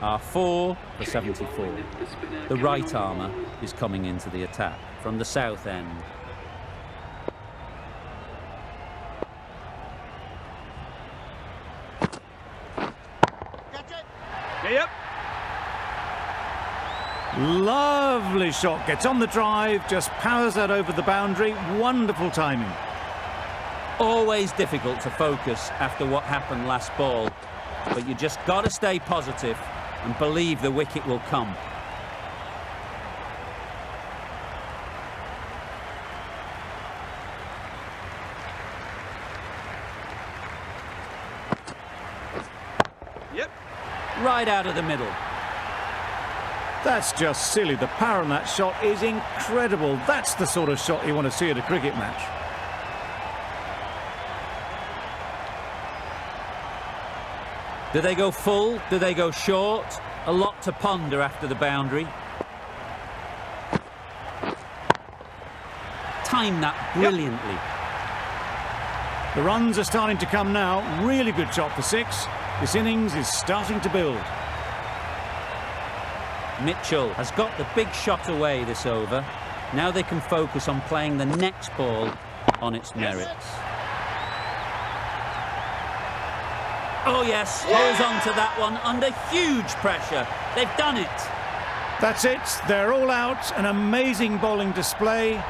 are 4 for 74. The right armour is coming into the attack from the south end. Yep. Lovely shot, gets on the drive, just powers that over the boundary. Wonderful timing. Always difficult to focus after what happened last ball, but you just got to stay positive and believe the wicket will come. Yep. Right out of the middle. That's just silly. The power on that shot is incredible. That's the sort of shot you want to see at a cricket match. Do they go full? Do they go short? A lot to ponder after the boundary. Time that brilliantly. Yep. The runs are starting to come now. Really good shot for 6. This innings is starting to build. Mitchell has got the big shot away this over. Now they can focus on playing the next ball on its merits. Oh yes, holds on to that one under huge pressure. They've done it. That's it. They're all out. An amazing bowling display.